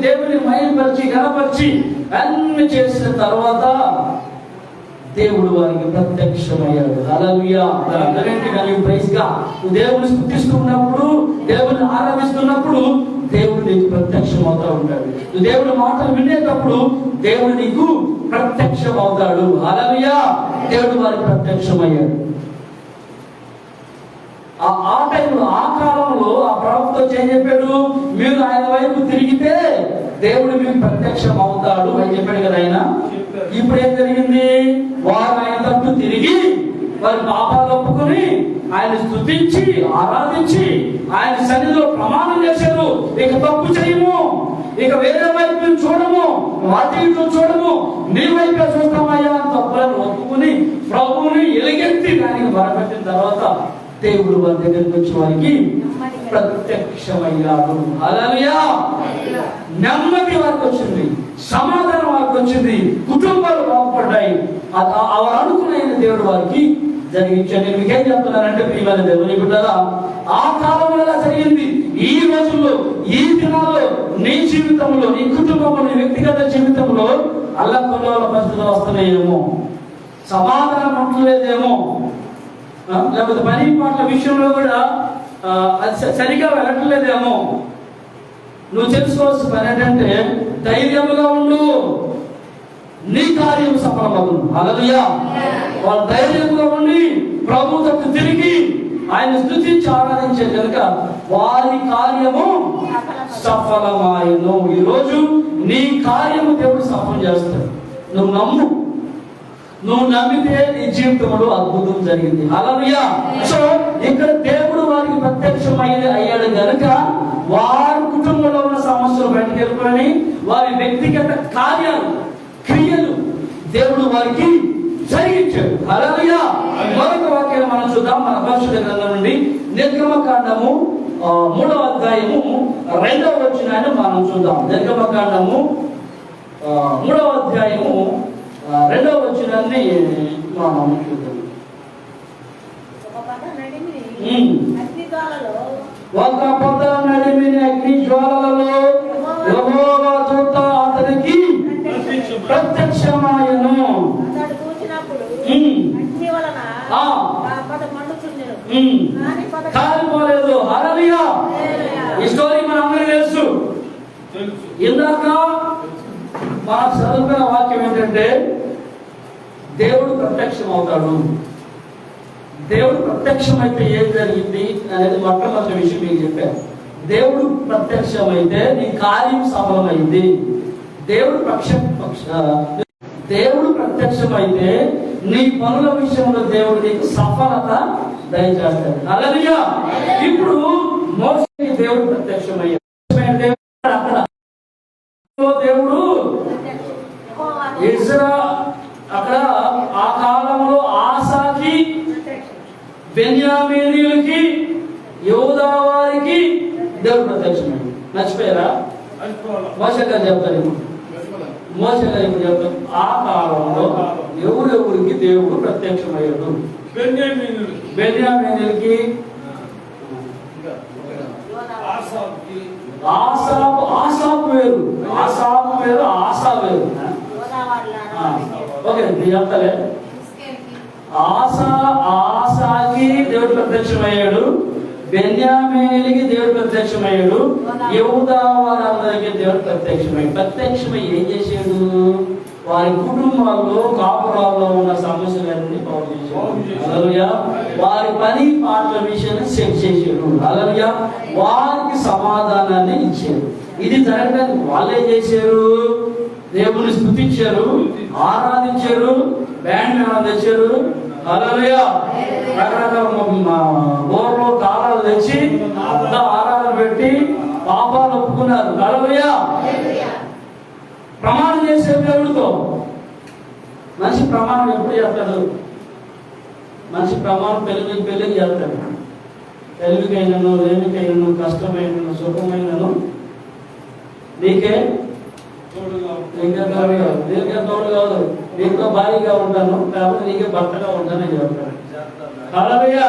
దేవుని మహిమపరిచి ఘనపరిచి అన్ని చేసిన తర్వాత దేవుడు వారికి ప్రత్యక్షమయ్యాడు. హల్లెలూయా. అందరికీ కలిగి ప్రైజ్ గా. దేవుని స్తుతిస్తున్నప్పుడు, దేవుని ఆరాధిస్తున్నప్పుడు దేవుడు నీకు ప్రత్యక్షం అవుతా ఉంటాడు. దేవుడి మాటలు వినేటప్పుడు దేవుడు నీకు ప్రత్యక్షం అవుతాడు. హల్లెలూయా. దేవుడు వారికి ప్రత్యక్షమయ్యాడు. ఆ టైంలో, ఆ కాలంలో ఆ ప్రవక్త ఏం చెప్పాడు? మీరు ఆయన వైపు తిరిగితే దేవుడు మీకు ప్రత్యక్షం అవుతాడు అని చెప్పాడు కదా ఆయన. ఇప్పుడు ఏం జరిగింది? వారు ఆయన తట్టు తిరిగి వారి పాపాలు ఒప్పుకొని ఆయన స్తుతించి ఆరాధించి ఆయన సన్నిధిలో ప్రమాణం చేశారు. ఇక తప్పు చేయము, ఇక వేరే వైపు చూడము, వాటి చూడము, నీ వైపే చూస్తామయ్యా అని తప్పులను ఒప్పుకుని ప్రభువుని ఎలుగెత్తి దానికి బలపెట్టిన తర్వాత దేవుడు వారి దగ్గరికి వచ్చి వారికి ప్రత్యక్షమయ్యాడు. హల్లెలూయా. నెమ్మది వారికి వచ్చింది, సమాధానం వారికి వచ్చింది, కుటుంబాలు బాగుపడ్డాయి. వారు అనుకున్న దేవుడు వారికి జరిగించాడు. నేను మీకేం చెప్తున్నానంటే ప్రియమైన దేవుని బిడ్డలారా, ఆ కాలంలో ఎలా జరిగింది, ఈ రోజుల్లో, ఈ దినాల్లో నీ జీవితంలో, నీ కుటుంబంలో, నీ వ్యక్తిగత జీవితంలో అల్లకొల్లోల పరిస్థితులు వస్తున్నాయేమో, సమాధానం ఉండలేదేమో, లేకపోతే పని పాటల విషయంలో కూడా అది సరిగా వెళ్ళట్లేదేమో. నువ్వు తెలుసుకోవాల్సిన పని ఏంటంటే ధైర్యముగా ఉండు, నీ కార్యం సఫలమవును. హల్లెలూయా. వాళ్ళు ధైర్యంగా ఉండి ప్రభు తట్టు తిరిగి ఆయన స్తుతించి ఆరాధించే కనుక వారి కార్యము సఫలమాయను. ఈరోజు నీ కార్యము దేవుడు సఫలం చేస్తాడు. నువ్వు నమ్ము, నువ్వు నమ్మితే నీ జీవితంలో అద్భుతం జరిగింది. హల్లెలూయా. సో ఇక్కడ దేవుడు వారికి ప్రత్యక్షం అయ్యాడు కనుక వారి కుటుంబంలో ఉన్న సమస్యలు బయటకు వెళ్ళిపోయి వారి వ్యక్తిగత కార్యాలు, క్రియలు దేవుడు వారికి జరిగించాడు. హల్లెలూయా. మరొక వాక్యాన్ని మనం చూద్దాం. మన పరిశుద్ధ గ్రంథం నుండి నిర్గమకాండము 3వ అధ్యాయము 2వ వచనాన్ని మనం చూద్దాం. నిర్గమకాండము 3వ అధ్యాయము 2వ వచనాన్ని మనం చూద్దాం. ఒక పొద నడిమిని అగ్ని జ్వాలలలో యెహోవా దూత అతనికి ప్రత్యక్షమాయెను. కాలిపోలేదు. హల్లెలూయా. ఈ స్టోరీ మనందరికీ తెలుసు. ఇందాక మనం చదువుకున్న వాక్యం ఏంటంటే దేవుడు ప్రత్యక్షం అవుతాడు. దేవుడు ప్రత్యక్షమైతే ఏం జరిగింది అనేది మొట్టమొదటి విషయం మీకు చెప్పాను. దేవుడు ప్రత్యక్షమైతే నీ కార్యం సఫలమైంది. దేవుడు ప్రత్యక్షమైతే నీ పనుల విషయంలో దేవుడు నీకు సఫలత దయచేస్తాడు. హల్లెలూయా. ఇప్పుడు మోషే దేవుడు ప్రత్యక్షమయ్యాడు. అక్కడ దేవుడు అక్కడ ఆ కాలంలో ఆసాకి, బెన్యామీనీయులకి, యూదా వారికి దేవుడు ప్రత్యక్షమయ్యాడు. మర్చిపోయారా? మోషే గారు చెప్తారు. మోషే గారు ఇప్పుడు చెప్తారు. ఆ కాలంలో ఎవరెవరికి దేవుడు ప్రత్యక్షమయ్యాడు? బెన్యామీనీయులకి, ఆసాపు వేరు, ఆసా వేరు. ఓకే, చెప్తాలే. ఆసాకి దేవుడు ప్రత్యక్షమయ్యాడు, బెన్యామీనీయులకి దేవుడు ప్రత్యక్షమయ్యాడు, యూదా వారందరికీ దేవుడు ప్రత్యక్షమై ఏం చేశాడు? వారి కుటుంబాల్లో, కాపురాల్లో ఉన్న సమస్యలన్నీ బాగు చేశాడు. హల్లెలూయా. వారి పని పాటల విషయాన్ని సెట్ చేశాడు. హల్లెలూయా. వారికి సమాధానాన్ని ఇచ్చారు. ఇది జరగడానికి వాళ్ళే చేశారు. దేవుని స్తుతించారు, ఆరాధించారు, బ్యాండ్ మేళం తెచ్చారు. హల్లెలూయా. ఊర్లో తాళాలు తెచ్చి అంతా ఆరాధన పెట్టి పాపాలు ఒప్పుకున్నారు. హల్లెలూయా. ప్రమాణం చేసే దేవుడితో. మనిషి ప్రమాణం ఎప్పుడు చేస్తాడు? మనిషి ప్రమాణం పెళ్లి చేస్తాడు. పెళ్లికైనను, లేనికైనను, కష్టమైనను, సుఖమైనను నీకే తోడు కాదు, నీకు భారీగా ఉంటాను, కాబట్టి నీకే భర్తగా ఉంటానని చెప్తాడు. హల్లెలూయా.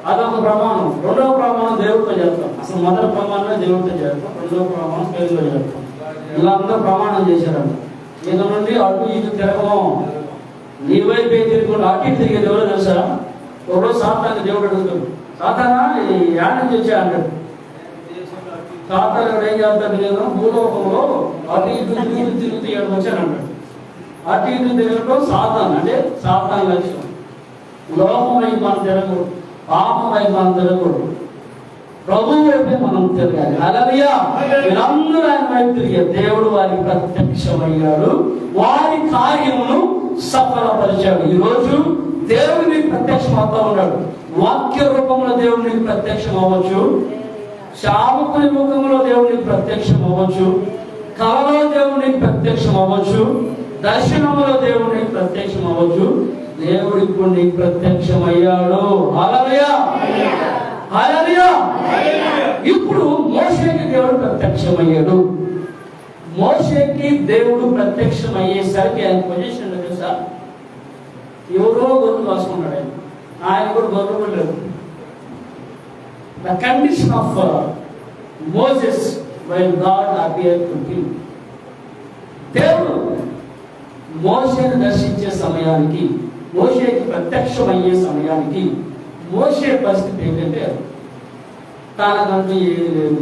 అదొక ప్రమాణం. రెండవ ప్రమాణం దేవుడితో చేస్తాం. అసలు అసలు మొదటి ప్రమాణమే దేవుడితో చేస్తాం, రెండో ప్రమాణం పేరులో చేస్తాం. ఇలా అందరూ ప్రమాణం చేశారంట. ఇక నుండి అటు ఇటు తిరగము, నీ వైపే తిరుగుకుంటూ అటు ఇటు తిరిగేది ఎవరో తెలుసా? ఒకరోజు సాతాను దేవుడు అడుగుతాడు, సాతానా యాడ్ నుంచి వచ్చా అంటాడు. సాతాను ఏం చేస్తాడు? నేను భూలోకంలో అటు ఇటు తిరుగుతూ ఏడు వచ్చానంటాడు. అటు ఇటు తిరగడం సాతాను, అంటే సాతాను లక్ష్యం. లోకం వైపు మనం తిరగకూడదు, పాపం వైపు మనం తిరగకూడదు, ప్రభువు వైపే మనం తిరగాలి. హల్లెలూయా. వీళ్ళందరూ ఆయన వైపు తిరిగారు. దేవుడు వారికి ప్రత్యక్షమయ్యాడు, వారి కార్యమును సఫలపరిచాడు. ఈరోజు దేవుడు నీకు ప్రత్యక్షం అవుతా ఉన్నాడు. వాక్య రూపంలో దేవుడు నీకు ప్రత్యక్షం అవ్వచ్చు, శాముకుని ముఖంలో దేవుడు నీకు ప్రత్యక్షం అవ్వచ్చు, కలలో దేవుడు నీకు ప్రత్యక్షం అవ్వచ్చు, దర్శనంలో దేవుడు నీకు ప్రత్యక్షం అవ్వచ్చు. దేవుడు ఇప్పుడు నీకు ప్రత్యక్షం అయ్యాడు. హల్లెలూయా, హల్లెలూయా. ఇప్పుడు మోషేకి దేవుడు ప్రత్యక్షమయ్యాడు. మోషేకి దేవుడు ప్రత్యక్షం అయ్యేసరికి ఆయన పొజిషన్ తెలుసా? ఎవరో గొర్రెలు రాసుకున్నాడు ఆయన కూడా గొర్రెలు లేవు. The condition of Moses while God appear to him. దేవుడు మోషేను దర్శించే సమయానికి, మోషేకి ప్రత్యక్షం అయ్యే సమయానికి మోషే పరిస్థితి ఏంటంటే తనకంటూ ఏది లేదు.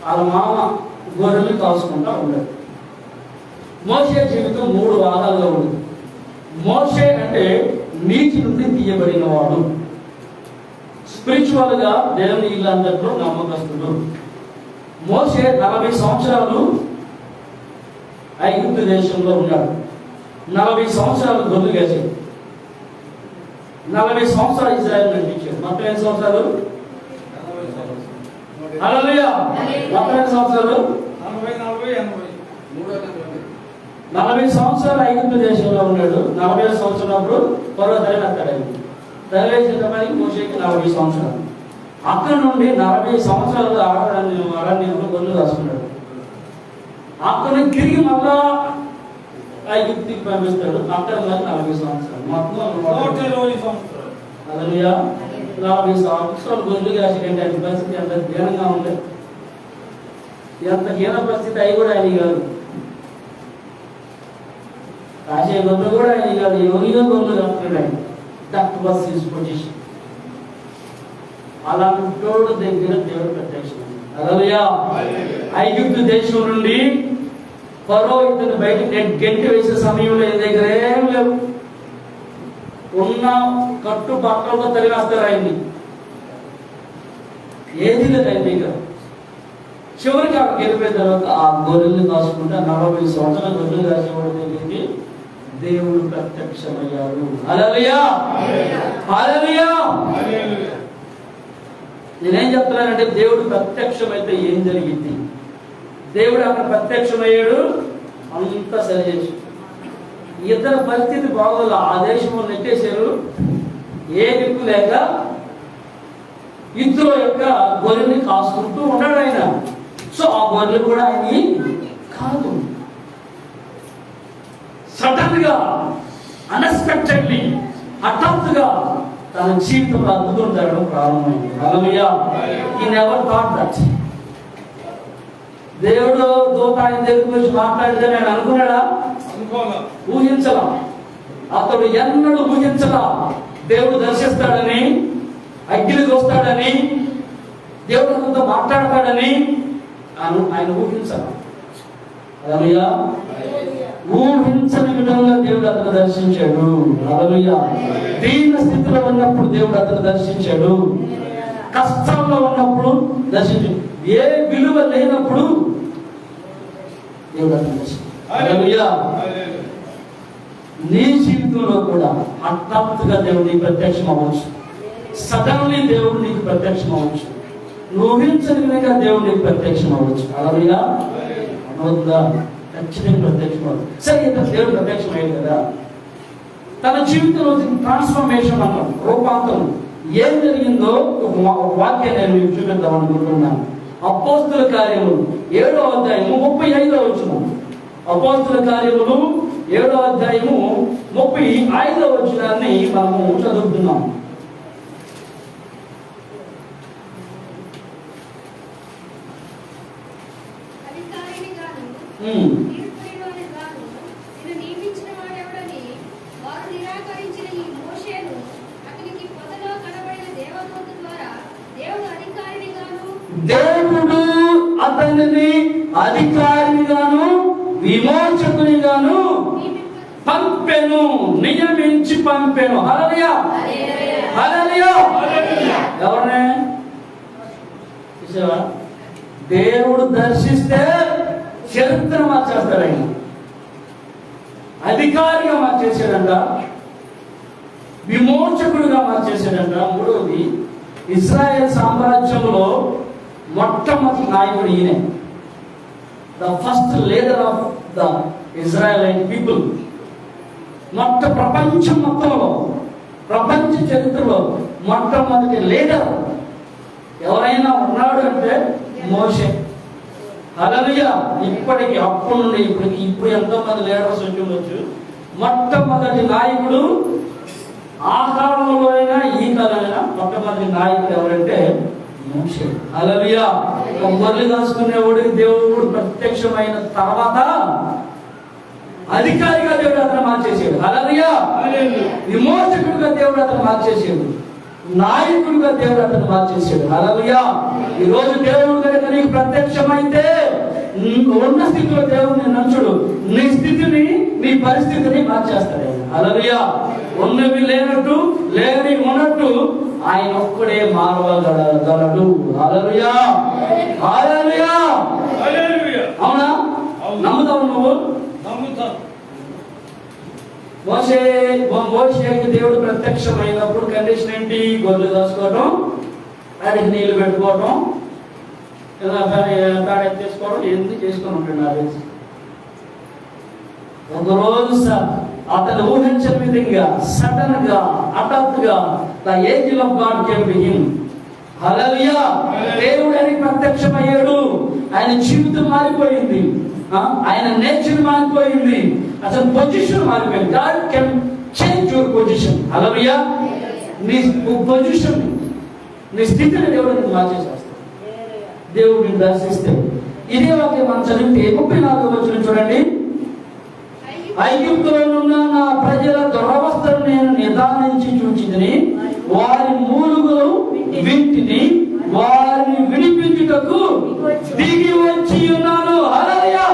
వాళ్ళ మామ గొర్రెలు కాసుకుంటా ఉన్నాడు. మోషే జీవితం 3 వారాల్లో ఉంది. మోషే అంటే నీటి నుండి తీయబడిన వాడు, స్పిరిచువల్ గా దేవుని ఇల్లందరిలో నమ్మకస్తుడు. మోషే 40 సంవత్సరాలు ఐగుప్తు దేశంలో ఉన్నాడు. 40 సంవత్సరాలు గొర్రెలు కాశాడు. 40 సంవత్సరాలు ఇజ్రాయెల్ నడిపించాడు. మొత్తం ఎన్ని సంవత్సరాలు? హల్లెలూయా. మొత్తం ఎన్ని సంవత్సరాలు? 40 సంవత్సరాలు ఐగుప్తు దేశంలో ఉన్నాడు. 40 సంవత్సరాలు ఫరో తరివేస్తాడు. తరివేసేటప్పటికి మోషేకి 40 సంవత్సరాలు. అక్కడ నుండి 40 సంవత్సరాలు అరణ్యంలో గొర్రెలు కాసుకున్నాడు. అక్కడ తిరిగి మళ్ళా ఐగుప్తుకి పంపిస్తాడు. అక్కడ 40 సంవత్సరాలు, మొత్తం 120 సంవత్సరాలు. హల్లెలూయా. 40 సంవత్సరాలు గొర్రెలు కాసేటంటే ఆయన పరిస్థితి ఎంత దీనంగా ఉంది, ఎంత హీన పరిస్థితి. అవి కూడా ఆయన కాదు, కాసే గొర్రెలు కూడా ఆయన కాదు, ఎవరిగా గొర్రెలు కాస్తున్నాడు ఆయన. That was his position. అలాంటి తోడు దగ్గర దేవుడు ప్రత్యక్షం. హల్లెలూయా. ఐగుప్తు దేశం నుండి ఫరో ఇతను బయటకు గెంటి వేసే సమయంలో ఈ దగ్గర ఏం లేవు, ఉన్న కట్టు బట్టలతో తరివేస్తారు ఆయన్ని. ఏది లేదు ఆయన దగ్గర. చివరికి అక్కడికి వెళ్ళిపోయిన తర్వాత ఆ గొర్రెల్ని కాసుకుంటే 40 సంవత్సరాల గొర్రెలు కాసేవాడు దగ్గరికి దేవుడు ప్రత్యక్షమయ్యాడు. హల్లెలూయా, హల్లెలూయా. నేనేం చెప్తున్నానంటే దేవుడు ప్రత్యక్షమైతే ఏం జరిగింది? దేవుడు అక్కడ ప్రత్యక్షమయ్యాడు, అంతా సరి చేసి ఇతర పరిస్థితి బాగోదు. ఆ దేశంలో నెట్టేశారు, ఏ దిక్కు లేక ఇద్దరు యొక్క గొర్రెల్ని కాసుకుంటూ ఉన్నాడు ఆయన. సో ఆ గొర్రెలు కూడా ఆయన్ని కాదు. సడన్ గా, అన్ఎక్స్పెక్టెడ్లీ, హఠాత్తుగా తన జీవితంలో అద్భుతం జరగడం ప్రారంభమైంది. Hallelujah. He never thought that. దేవుడు దూత ఆయన దగ్గర గురించి మాట్లాడితే నేను అనుకున్నాడా? ఊహించలా. అతడు ఎన్నడూ ఊహించలా దేవుడు దర్శిస్తాడని, అగ్గిని చూస్తాడని, దేవుడు అతనితో మాట్లాడతాడని ఆయన ఊహించలా. హల్లెలూయా. ఊహించని విధంగా దేవుడు అతను దర్శించాడు. హల్లెలూయా. దీన స్థితిలో ఉన్నప్పుడు దేవుడు అతను దర్శించాడు. కష్టంలో ఉన్నప్పుడు దర్శించాడు. ఏ విలువ లేనప్పుడు దేవుడు అతను దర్శించాడు. హల్లెలూయా. నీ జీవితంలో కూడా హఠాత్తుగా దేవుడు నీకు ప్రత్యక్షం అవ్వచ్చు. సడన్లీ దేవుడు నీకు ప్రత్యక్షం అవ్వచ్చు. నువ్వు ఊహించని విధంగా దేవుడు నీకు ప్రత్యక్షం అవ్వచ్చు. హల్లెలూయా. అవుతుందా? ఖచ్చితంగా ప్రత్యక్షం అవ్వచ్చు. సరే, ఇంత దేవుడు ప్రత్యక్షం అయ్యాడు కదా, తన జీవితంలో ట్రాన్స్ఫర్మేషన్ అన్నాం, రూపాంతరం ఏం జరిగిందో ఒక వాక్యం నేను మీకు చూపిద్దాం అనుకుంటున్నాను. అపోస్తుల కార్యములు 7వ అధ్యాయము 35వ వచనం. అపోస్తుల కార్యములు 7వ అధ్యాయము 35వ వచనాన్ని మనము చదువుతున్నాం. అధికారిని గాను తీర్పునిలోని గాను నిన్ను నియమించిన వాడెవడని వారు నిరాకరించిన ఈ మోషేను అతనికి పొదలో కనబడిన దేవదూత ద్వారా దేవుడు అధికారిని గాను అతనిని అధికారినిగాను విమోచకునిగాను పంపెను, నియమించి పంపెను. హల్లెలూయా హల్లెలూయా. ఎవరిని చూసావా? దేవుడు దర్శిస్తే చరిత్ర మార్చేస్తాడు. ఆయన అధికారిగా మార్చేసాడంట, విమోచకుడిగా మార్చేసాడంట. మూడవది, ఇశ్రాయేల్ సామ్రాజ్యంలో మొట్టమొదటి నాయకుడు ఈయనే. The first leader of the Israelite people. ప్రపంచం మొత్తంలో, ప్రపంచ చరిత్రలో మొట్టమొదటి లీడర్ ఎవరైనా ఉన్నాడు అంటే మోషే. హల్లెలూయా. ఇప్పటికి అప్పుడు నుండి ఇప్పుడు ఎంతో మంది లీడర్స్ వచ్చి ఉండొచ్చు. మొట్టమొదటి నాయకుడు ఆ కాలంలో అయినా ఈ కాలమైనా మొట్టమొదటి నాయకుడు ఎవరంటే మోషే. హల్లెలూయా. గొర్రెలు కాసుకునేవాడికి దేవుడు ప్రత్యక్షమైన తర్వాత అధికారిగా దేవుడు అతను మార్చేసాడు. హల్లెలూయా. విమోచకుడిగా దేవుడు అతను మార్చేసాడు. నాయకుడిగా దేవుడు అతను మార్చేసాడు. హల్లెలూయా. ఈ రోజు దేవుడు కనుక నీకు ప్రత్యక్షమైతే ఉన్న స్థితిలో దేవుడు నేను నచ్చుడు, నీ స్థితిని, నీ పరిస్థితిని మార్చేస్తాడు. హల్లెలూయా. ఉన్నవి లేనట్టు, లేని ఉన్నట్టు ఆయన ఒక్కడే మారవగలడు. హల్లెలూయా హల్లెలూయా. అవునా? నమ్ముతావు నువ్వు? మోషేకి దేవుడు ప్రత్యక్షమైనప్పుడు కండిషన్ ఏంటి? గొర్రెలు దాచుకోవడం, వాటికి నీళ్లు పెట్టుకోవడం, ఎత్తేసుకోవడం, ఏంది చేసుకొని ఉంటాడు. నాకు తెలిసి ఒకరోజు అతను ఊహించని విధంగా సడన్ గా, హఠాత్తుగా the angel of God came to him. Hallelujah. దేవుడు ఆయనకి ప్రత్యక్షమయ్యాడు. ఆయన జీవితం మారిపోయింది, ఆయన నేచర్ మారిపోయింది, అసలు పొజిషన్ మారిపోయింది. God can change your position. Hallelujah. నీ పొజిషన్, నీ స్థితిని దేవుడు మార్చేసేస్తాడు. దేవుడిని దర్శిస్తే ఇదే వాక్యం మనం చదివితే 34వ వచనం చూడండి. ఐగుప్తులో ఉన్న నా ప్రజల దురవస్థను నేను నిదానించి చూచితిని, వారి మూలుగులు వింటిని, వారిని విడిపించుటకు దిగి వచ్చి ఉన్నాను. హల్లెలూయా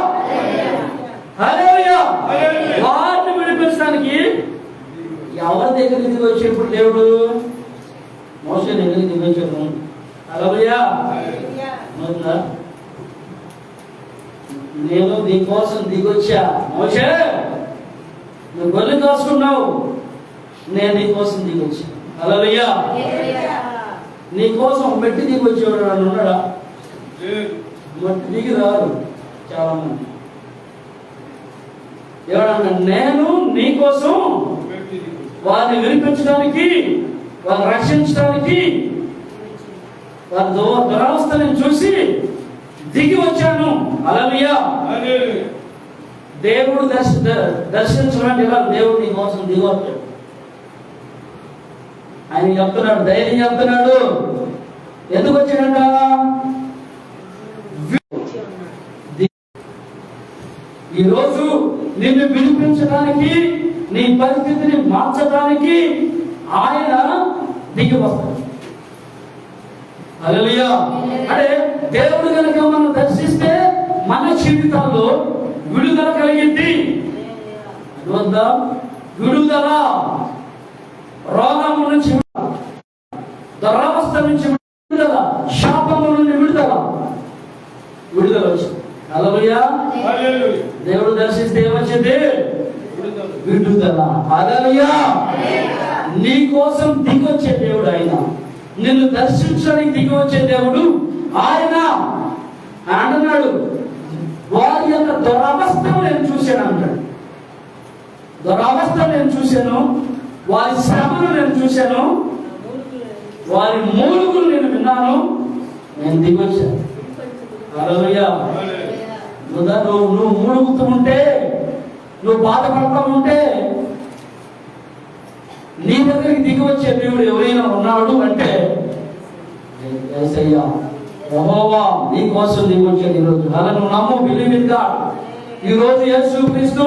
హల్లెలూయా. వారిని విడిపించడానికి ఎవరి దగ్గర దిగి వచ్చేప్పుడు దేవుడు మోషే దగ్గరికి దిగి వచ్చాడు. హల్లెలూయా. నేను నీకోసం దిగొచ్చా. మోషే, నువ్వు గొర్రెలు కాసుకున్నావు, నేను నీకోసం దిగొచ్చా. హల్లెలూయా. నీకోసం మెట్టి దిగొచ్చేవాడు నన్ను ఉన్నాడా? మట్టి దిగి రారు చాలా మంది. ఎవడన్నా నేను నీకోసం వారిని వినిపించడానికి, వారిని రక్షించడానికి, వారి దురవస్థలను చూసి దిగి వచ్చాను. హల్లెలూయా. దేవుడు దర్శించడానికి ఇలా దేవుడు నీ కోసం దిగి వచ్చాడు. ఆయన చెప్తున్నాడు, ధైర్యం చెప్తున్నాడు. ఎందుకు వచ్చాడంట? ఈరోజు నిన్ను విడిపించడానికి, నీ పరిస్థితిని మార్చడానికి ఆయన దిగి వస్తాడు. హల్లెలూయా. అంటే దేవుడు కనుక మనం దర్శిస్తే మన జీవితాల్లో విడుదల కలిగింది. విడుదల, రోగము నుంచి దురవస్థ నుంచి విడుదల, శాపము నుండి విడుదల వచ్చింది. హల్లెలూయా. దేవుడు దర్శిస్తే ఏమొచ్చింది? విడుదల. హల్లెలూయా. నీ కోసం దిగొచ్చే దేవుడు ఆయన, నిన్ను దర్శించడానికి దిగి వచ్చే దేవుడు ఆయన. అంటున్నాడు, వారి యొక్క దురవస్థను నేను చూశాను అంటాడు. దురవస్థ నేను చూశాను, వారి శ్రమను నేను చూశాను, వారి మూలుగులు నేను విన్నాను, నేను దిగొచ్చాను. హల్లెలూయా. నువ్వు మూలుగుతూ ఉంటే, నువ్వు బాధపడతా ఉంటే, నీ దగ్గరికి దిగి వచ్చే దేవుడు ఎవరైనా ఉన్నాడు అంటే యేసయ్య. యెహోవా నీ కోసం దిగి వచ్చాడు ఈరోజు. అలా నువ్వు నమ్ము, బిలీవ్ ఇన్ గాడ్. ఈ రోజు యేసుక్రీస్తు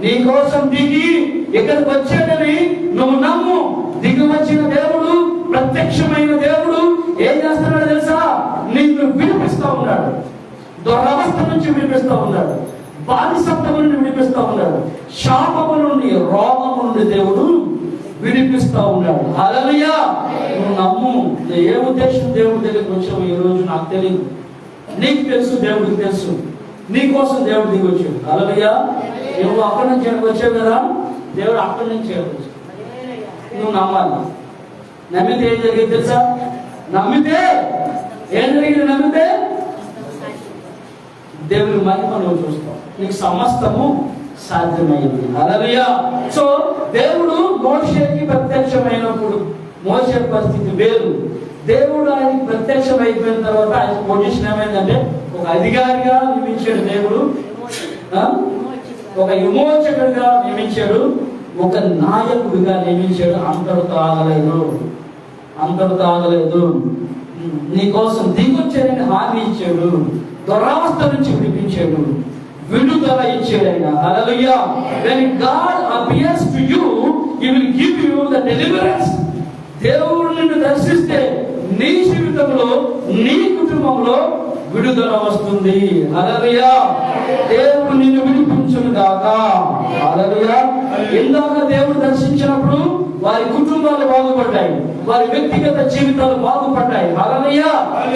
నీ కోసం దిగి ఇక్కడికి వచ్చాడని నువ్వు నమ్ము. దిగి వచ్చిన దేవుడు, ప్రత్యక్షమైన దేవుడు ఏం చేస్తున్నాడు తెలుసా? నిన్ను విడిపిస్తా ఉన్నాడు, దురవస్థ నుంచి విడిపిస్తా ఉన్నాడు, బానిసత్వం నుండి విడిపిస్తా ఉన్నాడు, శాపము నుండి, రోగము నుండి దేవుడు విడిపిస్తా ఉన్నాడు. హల్లెలూయా. నువ్వు నమ్ము. ఏ ఉద్దేశం దేవుడి దగ్గరికి వచ్చావు ఈ రోజు నాకు తెలియదు, నీకు తెలుసు, దేవుడికి తెలుసు. నీ కోసం దేవుడు దిగి వచ్చాడు. హల్లెలూయా. నువ్వు అక్కడి నుంచి వచ్చావు కదా, దేవుడు అక్కడి నుంచి వచ్చాడు. నువ్వు నమ్మాలి. నమ్మితే ఏం జరిగింది తెలుసా? నమ్మితే ఏం జరిగింది? నమ్మితే దేవుని మహిమ నువ్వు చూస్తావు, నీకు సమస్తము సాధ్యమైంది. హల్లెలూయా. సో దేవుడు మోషేకి ప్రత్యక్షమైనప్పుడు మోషే పరిస్థితి వేరు. దేవుడు ఆయనకి ప్రత్యక్షం అయిపోయిన తర్వాత ఆయన పొజిషన్ ఏమైందంటే ఒక అధికారిగా నియమించాడు దేవుడు, ఒక విమోచకుడిగా నియమించాడు, ఒక నాయకుడిగా నియమించాడు. అంతటితో ఆగలేదు, అంతటితో ఆగలేదు. నీ కోసం దిగొచ్చాడని హామీ ఇచ్చాడు, దురవస్థ నుంచి విడిపించాడు, విడుదల ఇచ్చాడు ఆయన. హల్లెలూయా. When God appears to you, He will give you the deliverance. దేవుడు నిన్ను దర్శిస్తే నీ జీవితంలో, నీ కుటుంబంలో విడుదల వస్తుంది. హల్లెలూయా. దేవుడు నిన్ను విడిపించును గాక. హల్లెలూయా. ఇందాక దేవుడు దర్శించినప్పుడు వారి కుటుంబాలు బాగుపడ్డాయి, వారి వ్యక్తిగత జీవితాలు బాగుపడ్డాయి. హల్లెలూయా.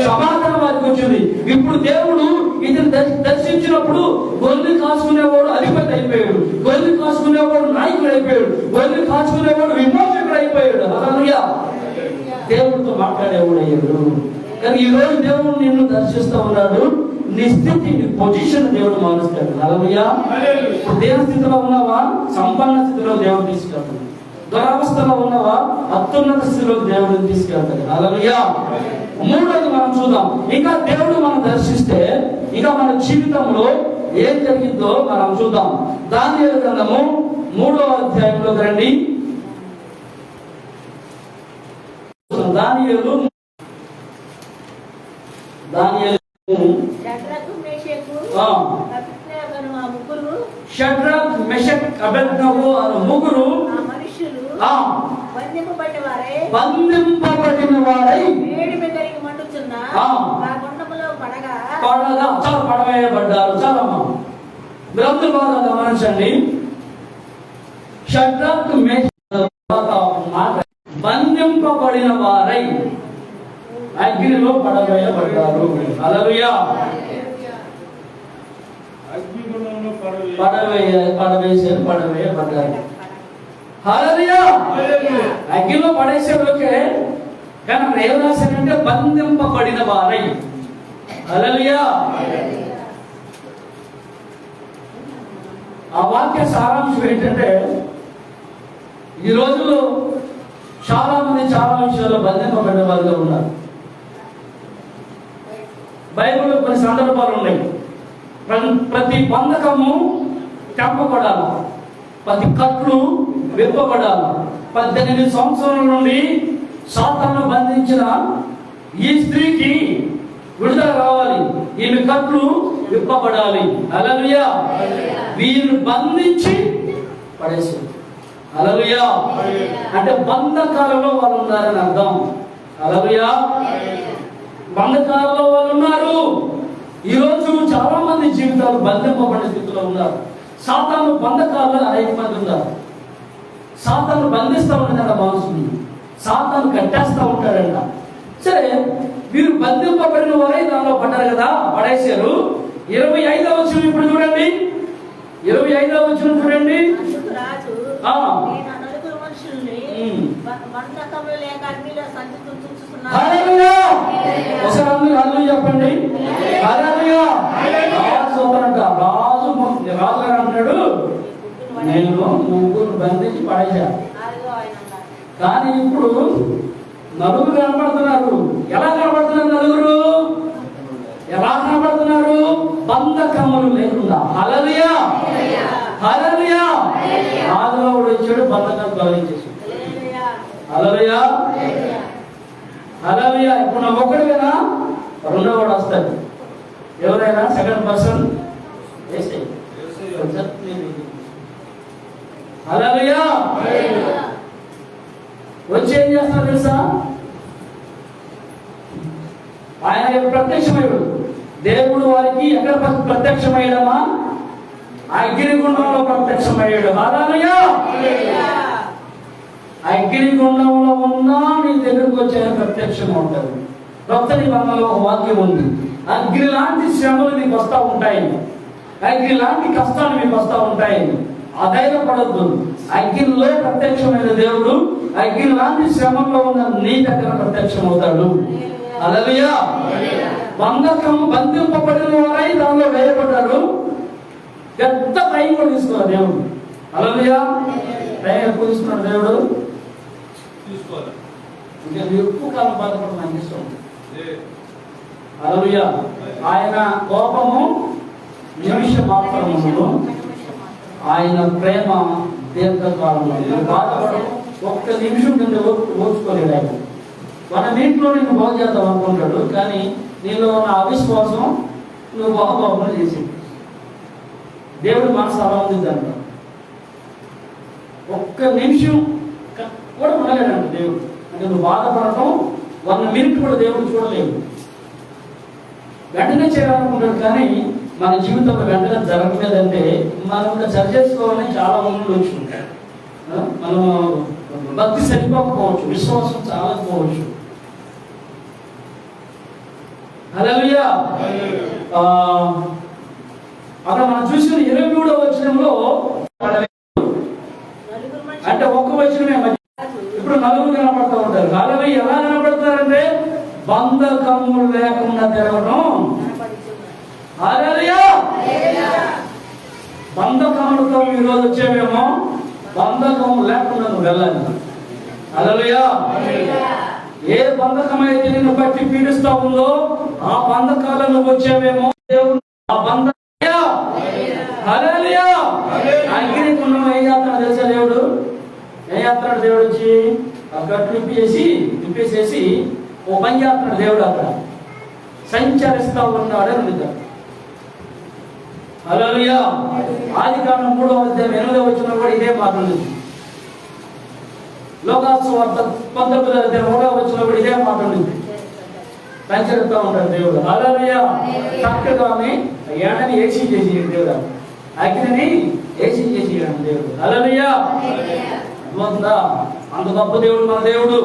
సమాధానం వారికి వచ్చింది. ఇప్పుడు దేవుడు ఇతను దర్శించినప్పుడు గొర్రెలు కాసుకునేవాడు అధిపతి అయిపోయాడు, గొర్రెలు కాసుకునేవాడు నాయకుడు అయిపోయాడు, గొర్రెలు కాసుకునేవాడు విమోచకుడు అయిపోయాడు. హల్లెలూయా. దేవుడితో మాట్లాడేవాడు అయ్యాడు. కానీ ఈ రోజు దేవుడు నిన్ను దర్శిస్తా ఉన్నాడు. నీ స్థితి, నీ పొజిషన్ దేవుడు మారుస్తాడు. హల్లెలూయా. ఇప్పుడు దేని స్థితిలో ఉన్నావా? సంపన్న స్థితిలో దేవుడు తీసుకెళ్తాడు. దురవస్థలో ఉన్నవా? అత్యున్నత స్థితిలో దేవుడు తీసుకెళ్తాడు. హల్లెలూయా. మూడోది మనం చూద్దాం. ఇంకా దేవుడు మనం దర్శిస్తే ఇంకా మన జీవితంలో ఏం జరిగిందో మనం చూద్దాం. దానియేలు గ్రంథము 3వ అధ్యాయంలో రండి. దానియేలు షడ్రక్, మెషక్, అబేద్నెగో అనే ముగ్గురు బంధింపబడిన వారై పడవేయబడ్డారు. చాలమ్మా, మీరందరూ బాగా గమనించండి. షడ్రక్, మెషక్ బంధింపబడిన వారై అగ్నిలో పడవేయబడ్డారు. హల్లెలూయా. పడవేయబడ్డారు. హల్లెలూయా. అగ్నిలో పడేసేలోకే కానీ అక్కడ ఏం రాశారంటే బంధింపబడిన వారై. హల్లెలూయా. ఆ వాక్య సారాంశం ఏంటంటే ఈ రోజుల్లో చాలా మంది చాలా విషయాల్లో బంధింపబడిన వారిగా ఉన్నారు. బైబిల్లో కొన్ని సందర్భాలు ఉన్నాయి. ప్రతి బంధకము తెంపబడాలి, ప్రతి కట్లు విప్పబడాలి. 18 సంవత్సరాల నుండి సాతాను బంధించిన ఈ స్త్రీకి విడుదల రావాలి, ఈమె కట్లు విప్పబడాలి. హల్లెలూయా. వీరిని బంధించి పడేసింది. హల్లెలూయా. అంటే బంధకాలలో వాళ్ళు ఉన్నారని అర్థం. హల్లెలూయా. బంధకాలలో వాళ్ళు ఉన్నారు. ఈ రోజు చాలా మంది జీవితాలు బంధింపబడిన స్థితిలో ఉన్నారు. సాతాను బంధకాలలో అనేక మంది ఉన్నారు. సాతాను బంధిస్తూ ఉంటాడు మనసుని, సాతాను కట్టేస్తూ ఉంటాడంట. సరే, వీరు బంధింపబడిన వారే దానిలో పడ్డారు కదా, పడేశారు. 25వ వచనం ఇప్పుడు చూడండి. 25వ వచనం చూడండి. చెప్పండి. రాజు అంటాడు, నేను ముగ్గురు బంధించి పడేశాను. కానీ ఇప్పుడు నలుగురు కనబడుతున్నారు. ఎలా కనబడుతున్నారు నలుగురు? ఎలా కనబడుతున్నారు? బంధకములు లేకుండా. హల్లెలూయా. హల్లెలూయా. ఆదివాడు వచ్చాడు, బంధకాలు తొలగించేసాడు. హల్లెలూయా. హల్లెలూయా. ఇప్పుడు నా ఒక్కడివేనా? రెండో వాడు వస్తాడు. ఎవరైనా సెకండ్ పర్సన్ వేసే హల్లెలూయా. వచ్చి ఏం చేస్తాడు తెలుసా? ఆయన ప్రత్యక్షమయ్యాడు. దేవుడు వారికి ఎక్కడ ప్రత్యక్షమయ్యాడమా? అగ్నిగుండంలో ప్రత్యక్షమయ్యాడు. హల్లెలూయా. అగ్నిగుండంలో ఉన్నా నీ దగ్గరకు వచ్చే ప్రత్యక్షం ఉంటుంది. కొత్త నిబంధనలో ఒక వాక్యం ఉంది, అగ్ని లాంటి శ్రమలు మీకు వస్తూ ఉంటాయి, అగ్ని లాంటి కష్టాలు మీకు వస్తూ ఉంటాయి, అధైర్యపడద్దు. అగ్నిలో ప్రత్యక్షమైన దేవుడు అగ్ని లాంటి శ్రమంలో ఉన్న నీ దగ్గర ప్రత్యక్షం అవుతాడు. హల్లెలూయా. బంధింపబడిన వారై దానిలో వేయబడ్డారు. పెద్ద టైం కూడా తీసుకోవాలి దేవుడు. హల్లెలూయా. టైం ఎక్కువ తీసుకున్నాడు దేవుడు. ఇంకా ఎక్కువ కాలం బాధపడడం నాకు ఇష్టం. హల్లెలూయా. ఆయన కోపము నిమిష మాత్రమును, ఆయన ప్రేమ దీర్ఘకాలంలో. బాధపడడం ఒక్క నిమిషం కింద ఓర్చుకోలేడు ఆయన. మన ఇంట్లో నేను బాగు చేద్దాం అనుకుంటాడు, కానీ నీలో ఉన్న అవిశ్వాసం నువ్వు బాగుబాబులు చేసి దేవుడి మనసు అలా ఉంది అంట. ఒక్క నిమిషం కూడా ఉండలేడంట దేవుడు. అంటే నువ్వు బాధపడటం 1 మినిట్ కూడా దేవుడు చూడలేవు. వెంటనే చేయాలనుకుంటాడు, కానీ మన జీవితంలో వెంటనే జరగలేదంటే మనం ఇంకా సరి చేసుకోవాలని చాలా మంది వచ్చి ఉంటారు. మనం భక్తి సరిపోకపోవచ్చు, విశ్వాసం చాలకపోవచ్చు. హల్లెలూయా. అక్కడ మనం చూసిన 23వ వచనంలో అంటే ఒక్క వచనమే మధ్య. ఇప్పుడు నలుగురు కనపడుతూ ఉంటారు. హల్లెలూయా. ఎలా కనపడతారంటే బంధకము లేకుండా తిరగడం. హల్లెలూయా. బంధకములతో ఈరోజు వచ్చేమేమో, బంధకం లేకుండా నువ్వు వెళ్ళాలి. హల్లెలూయా. ఏ బంధకం అయితే నిన్ను బట్టి పీడిస్తా ఉందో ఆ బంధకాలను నువ్వు వచ్చేమేమో దేవుడు ఆ బంధ. హల్లెలూయా. అగ్నిగుండం ఏం చేస్తాడు తెలుసా దేవుడు? ఏం చేస్తున్నాడు దేవుడు? వచ్చి అక్కడ తిప్పేసేసి ఓ పని చేస్తున్నాడు దేవుడు. అక్కడ సంచరిస్తా ఉన్నాడు అని ఉంటాడు. హల్లెలూయా. ఆదికాండం 3వ అధ్యాయం 8వ వచనంలో కూడా ఇదే మాట ఉంది. లోకాసువార్త 19వ అధ్యాయం 1వ వచనంలో కూడా ఇదే మాట ఉంది. సంచరిస్తా ఉంటాడు దేవుడు. హల్లెలూయా. చక్కగా ఎండని ఏసీ చేసి దేవుడు, అగ్నిని ఏసీ చేసి దేవుడు. హల్లెలూయా. అంత గొప్ప దేవుడు మన దేవుడు.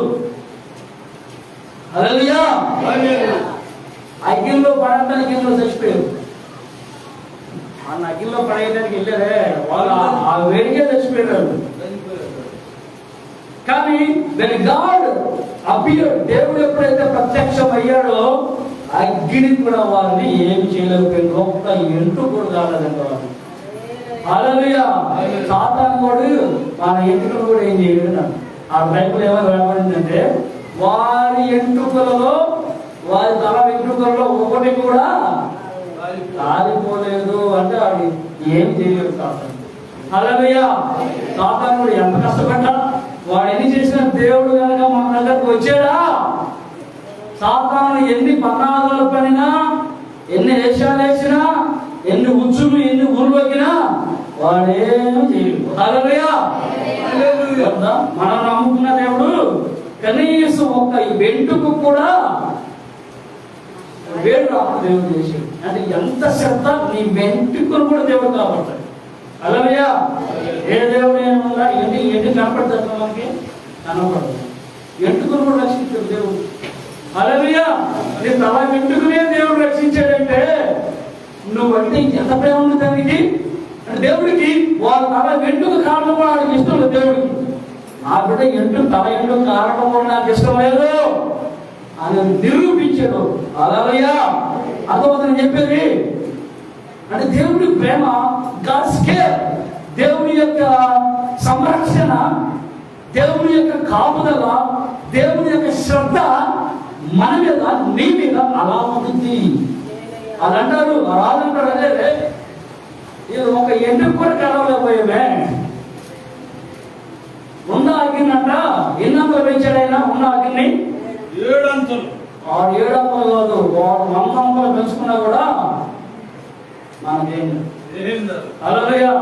హల్లెలూయా. అగ్నిలో పడడానికి ఇందులో చచ్చిపోయారు. ఆ అగ్నిలో పడేయడానికి వెళ్ళారే వాళ్ళు ఆ వేడికే చచ్చిపోయారు. కానీ when God appeared, దేవుడు ఎప్పుడైతే ప్రత్యక్షం అయ్యాడో అగ్ని కూడా వారిని ఏమి చేయలేకపోయింది. ఒక్క ఎంటు కూడా కాలేదంట వారు. హల్లెలూయా. సాతాను కూడా మన ఎంటుకలు కూడా ఏం చేయలేదు. ఆ బైబిల్ ఏమైనా రాబడిందంటే వారి ఎంటుకలలో, వారి తల వెంట్రుకలలో ఒకటి కూడా కాలిపోలేదు అంటే అది ఏం చేయలేదు సాతాను. హల్లెలూయా. సాతాను కూడా ఎంత కష్టపడ్డా వాడు ఎన్ని చేసినా దేవుడు కనుక మన దగ్గరకు వచ్చాడా? సాతాను ఎన్ని పన్నాగాలు పడినా, ఎన్ని వేషాలు వేసినా, ఎన్ని ఉచ్చులు ఎన్ని ఊరు వచ్చినా వాడేమో చేయలేదు. హల్లెలూయా. మనం నమ్ముకున్న దేవుడు కనీసం ఒక్క వెంటుకు కూడా వేడు రాకుండా దేవుడు చేశాడు. అంటే ఎంత శ్రద్ధ నీ వెంటుకును కూడా దేవుడు కాబట్టాడు. హల్లెలూయా. ఏ దేవుడు ఏమన్నా ఎన్ని కనపడతాడు మనకి? కనపడదు. ఎంటుకును కూడా రక్షించాడు దేవుడు. హల్లెలూయా. నీ తల వెంటుకునే దేవుడు రక్షించాడంటే నువ్వంటే ఎంత ప్రేమ ఉంది దానికి. అంటే దేవుడికి వాళ్ళ తల వెంటుకు కారణం కూడా వాడికి ఇష్టం లేదు దేవుడికి. ఆ బిడ్డ తల ఎంటుకు కారణం కూడా నాకు ఇష్టం లేదు అని నిరూపించాడు. హల్లెలూయా. అర్థమవుతుందని చెప్పేది. అంటే దేవుడి ప్రేమ, గాడ్స్ కేర్, దేవుని యొక్క సంరక్షణ, దేవుని యొక్క కాపుదల, దేవుని యొక్క శ్రద్ధ మన మీద, నీ మీద అలా ఉంటుంది. అది అంటారు, రాజంటారు అదే ఇది ఒక ఎండుకు కూడా కలవలేకపోయామే. ఉన్న అగ్ని అంట ఎన్నంతలు పెంచాడైనా ఉన్న అగ్ని వాడు 7 అంతలు కాదు, వాడు 100 అంతలు పెంచుకున్నా కూడా మనకేం హల్లెలూయా.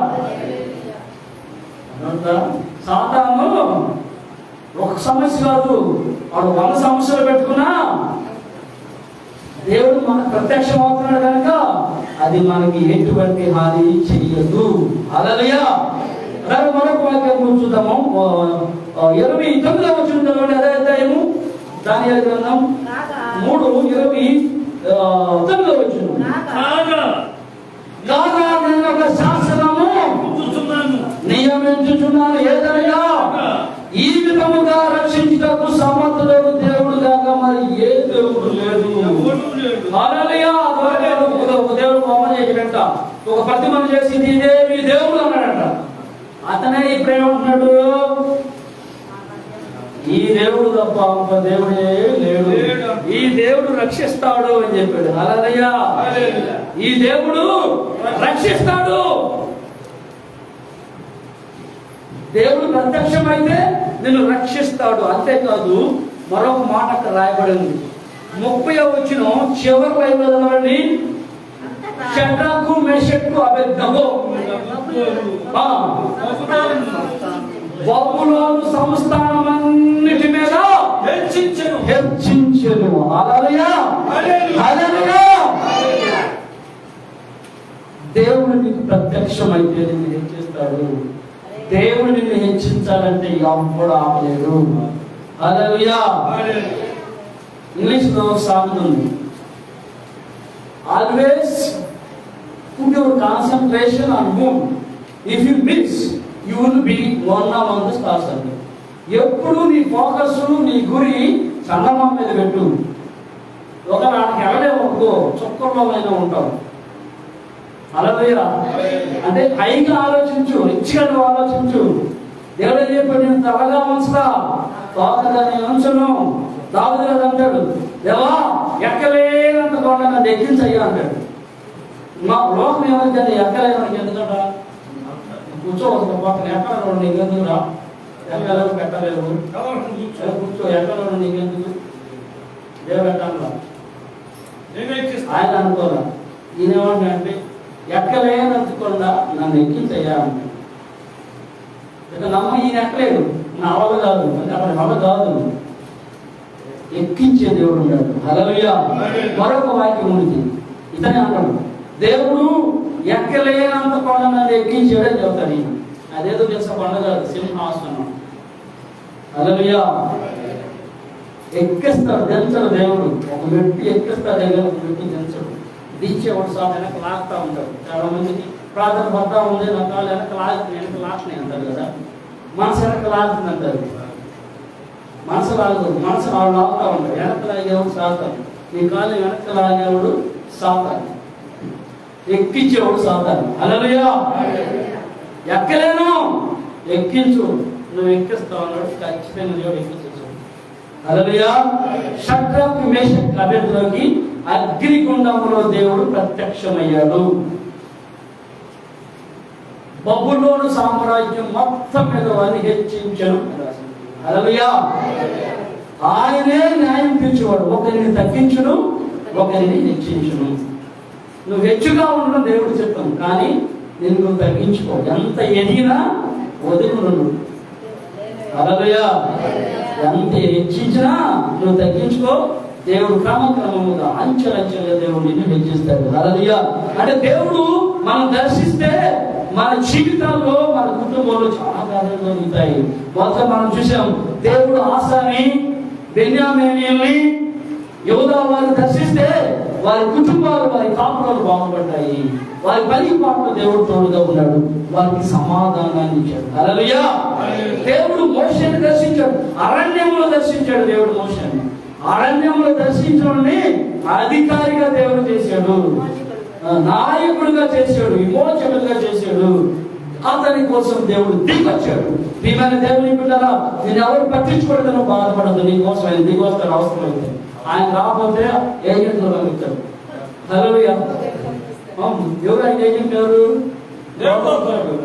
సాతాను ఒక సమస్య కాదు, వాడు 100 సమస్యలు పెట్టుకున్నా దేవుడు మనకు ప్రత్యక్షం అవుతున్నాడు కనుక అది మనకి ఎటువంటి హాని చెయ్యదు. హల్లెలూయా. మరొక వాక్యం చూద్దాము. 29వ వచనం అదే అధ్యాయము దానియేలు గ్రంథం 3:29వ వచనం. కాగా నేను ఒక శాసనము నియమించుచున్నాను, ఏదనగా ఈ విధముగా రక్షించుటకు సమర్థుడు దేవుడు కాక మరి ఏ దేవుడు లేదు. హల్లెలూయా. దేవుడు బొమ్మ చేసినట్ట, ఒక ప్రతిమను చేసి ఇదేమి దేవుడు అన్నాడట. అతనే ఇప్పుడు ఏమంటున్నాడు, ఈ దేవుడు తప్ప ఇంకో దేవుడే లేడు, ఈ దేవుడు రక్షిస్తాడు అని చెప్పాడు. హల్లెలూయా. ఈ దేవుడు రక్షిస్తాడు. దేవుడు ప్రత్యక్షమైతే నిన్ను రక్షిస్తాడు. అంతేకాదు మరొక మాట అక్కడ రాయబడింది. 30వ వచనం చివరి లైన్లో చదవండి. షడ్రకు మెషకు అబేద్నగో బబులోను సంస్థానమన్నిటి మీద హెచ్చించెను. హల్లెలూయా. హల్లెలూయా. దేవుడు నీకు ప్రత్యక్షమైతే నిన్ను హెచ్చిస్తాడు. దేవుడు నిన్ను హెచ్చించాలంటే ఎవ్వడు ఆపలేడు. హల్లెలూయా. ఇంగ్లీష్ లో సామెత ఉంది, always put your concentration on whom. If you miss, you will be one among the stars. ఎప్పుడు నీ ఫోకస్, నీ గురి చందమామ మీద పెట్టు. ఒక నాటికి వెళ్ళలేమనుకో, చుక్కల్లోనైనా ఉంటావు. హల్లెలూయా. అంటే పైగా ఆలోచించు, రిచ్గా నువ్వు ఆలోచించు. దేవుడు ఏం చెప్పాడు, నేను తలగా ఉంచుతా తోకగా నేను ఉంచును. దావీదు అంటాడు, దేవా ఎక్కలేనంత కొండ నన్ను ఎక్కించయ్యా అంటాడు. మా లోకం ఏమైందంటే ఎక్కలేని ఎందుకంట కూర్చోవలసిన పక్కన ఎక్కడ నీకు ఎందుకురా, ఎక్కలేవు పెట్టలేవు, కూర్చో ఎక్కడ నీకెందుకు దేవుడు అంటాను. ఆయన అనుకోరా, ఈయనేమంటే ఎక్కలేనందుకుండా నన్ను ఎక్కించయ్యా అంటాడు. ఇక నమ్మ ఈయన ఎక్కలేడు, నా వల్ల కాదు, అక్కడ వల్ల కాదు, ఎక్కించే దేవుడు ఉన్నాడు. హల్లెలూయా. మరొక వాక్యం ఉంది, ఇతనే అంటాడు, దేవుడు ఎక్కలేనంత కొండ నన్ను ఎక్కించాడని చెప్తాడు. ఈయన అదేదో తెలుసా, కొండ కాదు, సింహాసనం. హల్లెలూయా. ఎక్కిస్తాడు, దించడు దేవుడు. ఒక వ్యక్తి ఎక్కిస్తాడు, ఒక వ్యక్తి దించడు. దించేవాడు సార్ వెనక లాగుతూ ఉంటాడు. చాలా మందికి ప్రార్థన పడతా ఉంది, నా కాళ్ళు వెనక లాగుతున్నాయి అంటారు కదా, మనసు వెనక లాగుతుంది అంటారు. మనసు లాగదు, మనసు వాళ్ళు లాగుతూ ఉంటారు. వెనక లాగేవాడు సాతాను, నీ కాళ్ళు వెనక లాగేవాడు సాతాను, ఎక్కించేవాడు సాతాను. హల్లెలూయా. ఎక్కలేను, ఎక్కించు, నువ్వు ఎక్కిస్తావు అన్నాడు. ఖచ్చితంగా దేవుడు ఎక్కించు. హల్లెలూయా. షడ్రకు మేషకు అబేద్నగోకి అగ్నిగుండంలో దేవుడు ప్రత్యక్షమయ్యాడు. బబులోను సామ్రాజ్యం మొత్తం మీద వారిని హెచ్చించను. హల్లెలూయా. ఆయనే న్యాయం తీర్చేవాడు, ఒకరిని తగ్గించును, ఒకరిని హెచ్చించును. నువ్వు హెచ్చుగా ఉండడం దేవుడు చెప్తాను, కానీ నేను నువ్వు తగ్గించుకో. ఎంత ఎదిగినా వదులు. హల్లెలూయా. ఎంత హెచ్చించినా నువ్వు తగ్గించుకో. దేవుడు క్రమక్రమముగా అంచెలంచెలుగా దేవుడు నిన్ను హెచ్చిస్తాడు. హల్లెలూయా. అంటే దేవుడు మనం దర్శిస్తే మన జీవితాల్లో, మన కుటుంబంలో చాలా కార్యాలు జరుగుతాయి. మొదట మనం చూసాం, దేవుడు ఆసాని బెన్యామీనీయుల్ని యోధా వారిని దర్శిస్తే వారి కుటుంబాలు, వారి కాపురాలు బాగుపడ్డాయి. వారి పని పాటలో దేవుడు తోడుగా ఉన్నాడు, వారికి సమాధానాన్ని ఇచ్చాడు. హల్లెలూయా. దేవుడు మోషేని దర్శించాడు, అరణ్యంలో దర్శించాడు. దేవుడు మోషేని అరణ్యంలో దర్శించడం అధికారిగా దేవుడు చేశాడు, నాయకుడిగా చేశాడు, విమోచకుడిగా చేశాడు. అతని కోసం దేవుడు దిగొచ్చాడు. ప్రియమైన దేవుని బిడ్డలారా, నేను ఎవరు పట్టించుకోవడం బాధపడదు. నీకోసం ఆయన దిగొస్తాడు అవసరం అయితే. ఆయన రాకపోతే ఏజెంట్లు పంపిస్తాడు. హల్లెలూయా. ఎవరు ఆయన ఏజెంట్? ఎవరు?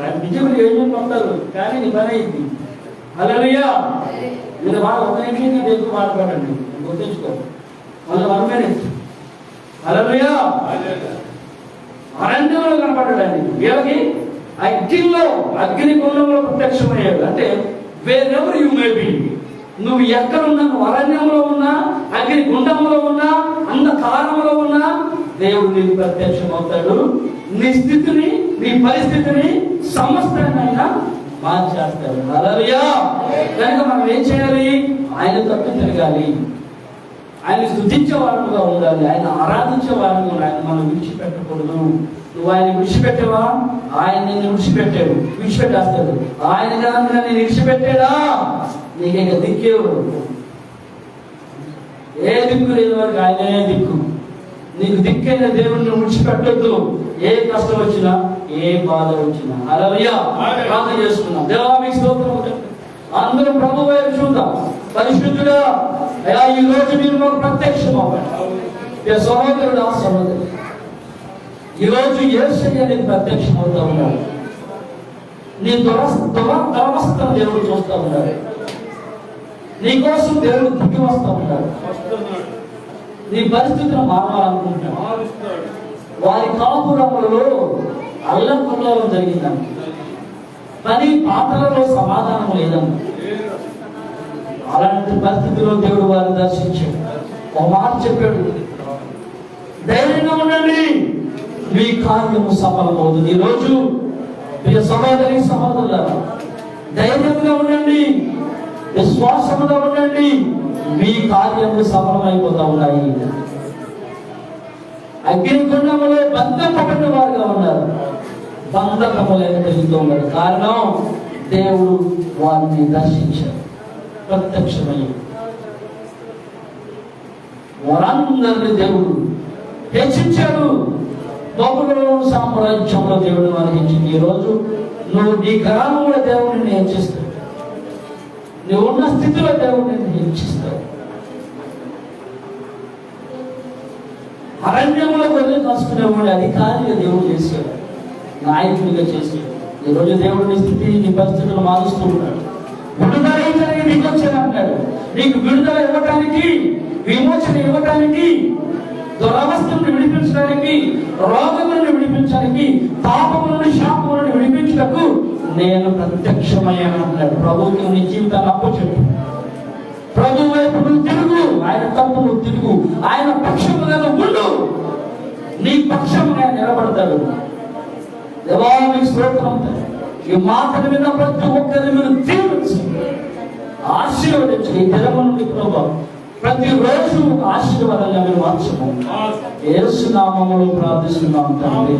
ఆయన నిజంగా ఏజెంట్ ఉంటారు, కానీ నీ పని అయింది. హల్లెలూయా. మీరు బాగా ఒక నిమిషం ఎక్కువ బాధపడండి, గుర్తుంచుకో. మళ్ళీ 1 minute. హల్లెలూయా. అరణ్యంలో కనపడ్డాడు ఆయన. వీళ్ళకి అగ్ని కుండంలో ప్రత్యక్షమయ్యాడు. అంటే wear ever you may be, నువ్వు ఎక్కడున్నా, నువ్వు అరణ్యంలో ఉన్నా, అగ్ని గుండంలో ఉన్నా, అంధకారంలో ఉన్నా, దేవుడు నీకు ప్రత్యక్షం అవుతాడు. నీ స్థితిని, నీ పరిస్థితిని, సమస్తాన్నైనా మార్చేస్తాడు. హల్లెలూయా. కనుక మనం ఏం చేయాలి? ఆయన తట్టు తిరగాలి, ఆయన స్తుతించే వాడుగా ఉండాలి, ఆయన ఆరాధించే వాడుగా ఉండాలి. ఆయన మనం విడిచిపెట్టకూడదు. నువ్వు ఆయన విడిచిపెట్టావా, ఆయన నిన్ను విడిచిపెట్టేస్తాడు. ఆయన కనుక నేను విడిచిపెట్టాడా, నీకేక దిక్కేవు. ఏ దిక్కు లేదు వరకు ఆయనే దిక్కు. నీకు దిక్కైన దేవుడిని విడిచిపెట్టొద్దు. ఏ కష్టం వచ్చినా, ఏ బాధ వచ్చినా. హల్లెలూయా. ప్రార్థన చేసుకున్నాం. దేవా మీకు స్తోత్రం. అందరూ ప్రభు వైపు చూద్దాం. పరిశుద్ధుడా, అయ్యా ఈ రోజు మీరు మాకు ప్రత్యక్షం అవ్వండి. సహోదరుడు, ఆ సహోదరు, ఈ రోజు యేసయ్య నీకు ప్రత్యక్షం అవుతా ఉన్నాడు. నీ దురవస్థను దేవుడు చూస్తూ ఉన్నాడు. నీకోసం దేవుడు దిగి వస్తూ ఉన్నాడు. నీ పరిస్థితిని మారాలనుకుంటున్నాడు. వారి కాపురములలో అల్లకల్లోలం జరిగిందన్న, కానీ పాత్రలో సమాధానం లేదన్న. అలాంటి పరిస్థితిలో దేవుడు వారిని దర్శించాడు. ఒక మాట చెప్పాడు, ధైర్యంగా ఉండండి, మీ కార్యము సఫలమవుతుంది. ఈరోజు ప్రియ సహోదరి సహోదరులారా, ధైర్యంగా ఉండండి, విశ్వాసముగా ఉండండి, మీ కార్యము సఫలమైపోతా ఉన్నాయి. అగ్నిగుండములో బంధపడిన వారుగా ఉన్నారు, బంధకములైన తెలుగుతూ ఉన్నారు. కారణం దేవుడు వారిని దర్శించాడు, ప్రత్యక్షమయ్యాడు. వారందరినీ దేవుడు హెచ్చించాడు. బబులోను సామ్రాజ్యంలో దేవుడు హెచ్చింది. ఈరోజు నువ్వు నీ గ్రామంలో దేవుడిని హెచ్చిస్తావు, నువ్వు ఉన్న స్థితిలో దేవుడిని హెచ్చిస్తావు. అరణ్యంలో వెళ్ళి కాసుకునేవాడు అధికారిగా దేవుడు చేశాడు, నాయకుడిగా చేశాడు. ఈరోజు దేవుడిని స్థితి, నీ పరిస్థితులు మారుస్తూ ఉన్నాడు. విడుదల నీకు వచ్చానంటాడు. నీకు విడుదల ఇవ్వటానికి, విమోచన ఇవ్వటానికి, దురవస్థలను విడిపించడానికి, రోగములను విడిపించడానికి, పాపములను శాపములను విడిపించటకు నేను ప్రత్యక్షమయ్యాను అంటాడు. ప్రభువుకి నీ జీవితాన్ని అప్పచెప్పు. ప్రభు వైపు నువ్వు తిరుగు, ఆయన తప్పు నువ్వు తిరుగు, ఆయన పక్షముగా ఉండు, నీ పక్షముగా నిలబడతాడు. దేవానికి స్తోత్రం. ఈ మాటలు విన్న ప్రతి ఒక్కరిని మీరు దీవించి ఆశీర్వదించి ఈ దినము నుండి ప్రభు ప్రతిరోజు ఆశీర్వాదంగా మీరు మార్చమని యేసు నామములో ప్రార్థిస్తున్నాం తండ్రి.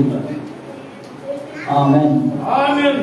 ఆమేన్. ఆమేన్.